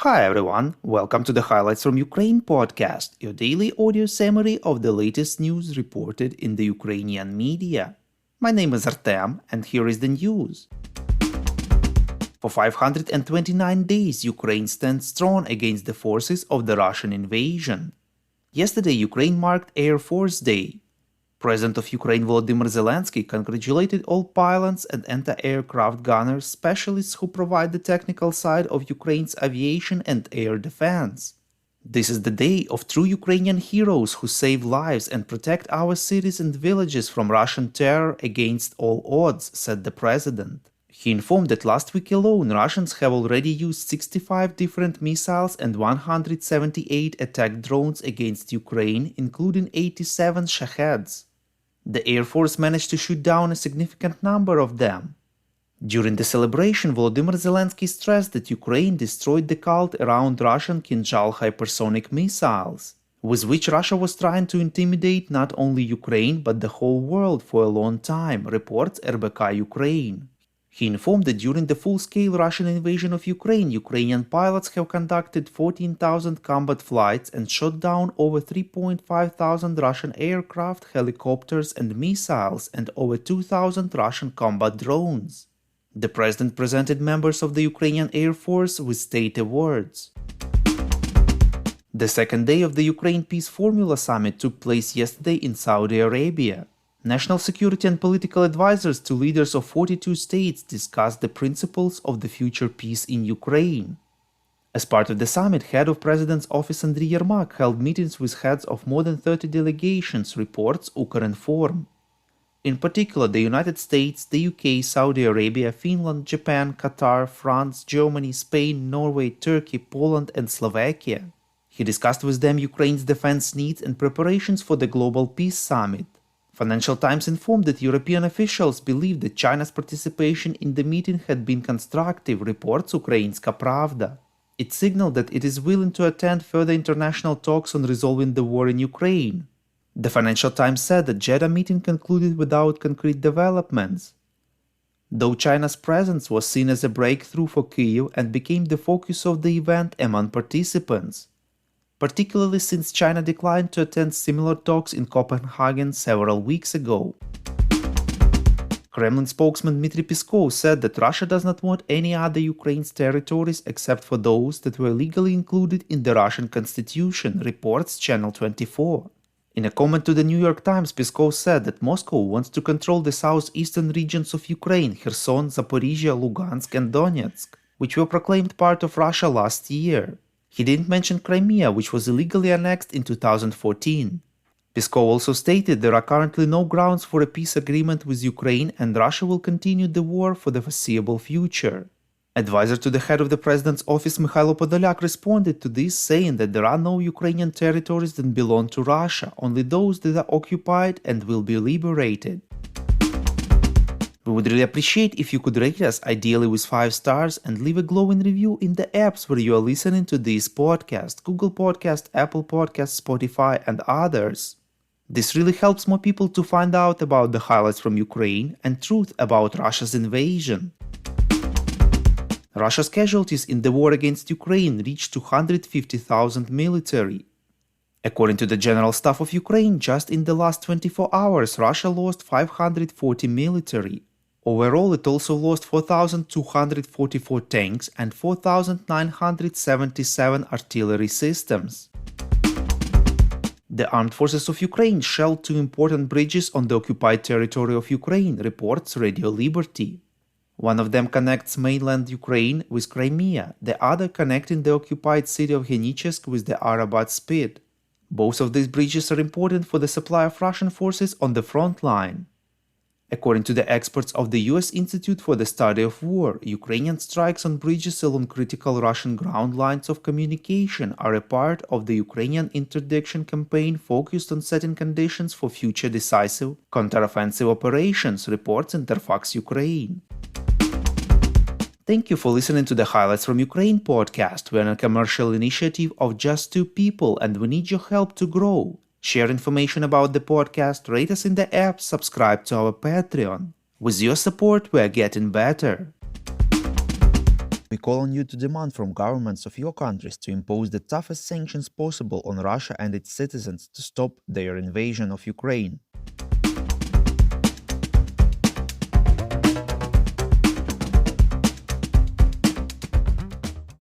Hi everyone, welcome to the Highlights from Ukraine podcast, your daily audio summary of the latest news reported in the Ukrainian media. My name is Artem, and here is the news. For 529 days, Ukraine stands strong against the forces of the Russian invasion. Yesterday, Ukraine marked Air Force Day. President of Ukraine Volodymyr Zelensky congratulated all pilots and anti-aircraft gunners specialists who provide the technical side of Ukraine's aviation and air defense. This is the day of true Ukrainian heroes who save lives and protect our cities and villages from Russian terror against all odds, said the president. He informed that last week alone, Russians have already used 65 different missiles and 178 attack drones against Ukraine, including 87 Shaheds. The Air Force managed to shoot down a significant number of them. During the celebration, Volodymyr Zelensky stressed that Ukraine destroyed the cult around Russian Kinzhal hypersonic missiles, with which Russia was trying to intimidate not only Ukraine but the whole world for a long time, reports RBK Ukraine. He informed that during the full-scale Russian invasion of Ukraine, Ukrainian pilots have conducted 14,000 combat flights and shot down over 3,500 Russian aircraft, helicopters and missiles and over 2,000 Russian combat drones. The president presented members of the Ukrainian Air Force with state awards. The second day of the Ukraine Peace Formula Summit took place yesterday in Saudi Arabia. National security and political advisors to leaders of 42 states discussed the principles of the future peace in Ukraine. As part of the summit, head of President's office Andriy Yermak held meetings with heads of more than 30 delegations, reports Ukrinform. In particular, the United States, the UK, Saudi Arabia, Finland, Japan, Qatar, France, Germany, Spain, Norway, Turkey, Poland and Slovakia. He discussed with them Ukraine's defense needs and preparations for the Global Peace Summit. Financial Times informed that European officials believed that China's participation in the meeting had been constructive, reports Ukrainska Pravda. It signaled that it is willing to attend further international talks on resolving the war in Ukraine. The Financial Times said that Jeddah meeting concluded without concrete developments. Though China's presence was seen as a breakthrough for Kyiv and became the focus of the event among participants, particularly since China declined to attend similar talks in Copenhagen several weeks ago. Kremlin spokesman Dmitry Peskov said that Russia does not want any other Ukraine's territories except for those that were legally included in the Russian constitution, reports Channel 24. In a comment to the New York Times, Peskov said that Moscow wants to control the southeastern regions of Ukraine, Kherson, Zaporizhia, Lugansk and Donetsk, which were proclaimed part of Russia last year. He didn't mention Crimea, which was illegally annexed in 2014. Peskov also stated there are currently no grounds for a peace agreement with Ukraine and Russia will continue the war for the foreseeable future. Advisor to the head of the president's office Mikhailo Podolyak responded to this, saying that there are no Ukrainian territories that belong to Russia, only those that are occupied and will be liberated. We would really appreciate if you could rate us, ideally with 5 stars, and leave a glowing review in the apps where you are listening to this podcast, Google Podcast, Apple Podcast, Spotify and others. This really helps more people to find out about the highlights from Ukraine and truth about Russia's invasion. Russia's casualties in the war against Ukraine reached 250,000 military. According to the General Staff of Ukraine, just in the last 24 hours, Russia lost 540 military. Overall, it also lost 4,244 tanks and 4,977 artillery systems. The armed forces of Ukraine shelled 2 important bridges on the occupied territory of Ukraine, reports Radio Liberty. One of them connects mainland Ukraine with Crimea, the other connecting the occupied city of Henichesk with the Arabat Spit. Both of these bridges are important for the supply of Russian forces on the front line. According to the experts of the US Institute for the Study of War, Ukrainian strikes on bridges along critical Russian ground lines of communication are a part of the Ukrainian interdiction campaign focused on setting conditions for future decisive counteroffensive operations, reports Interfax Ukraine. Thank you for listening to the Highlights from Ukraine podcast. We're a commercial initiative of just 2 people and we need your help to grow. Share information about the podcast, rate us in the app, subscribe to our Patreon. With your support, we are getting better. call on you to demand from governments of your countries to impose the toughest sanctions possible on Russia and its citizens to stop their invasion of Ukraine.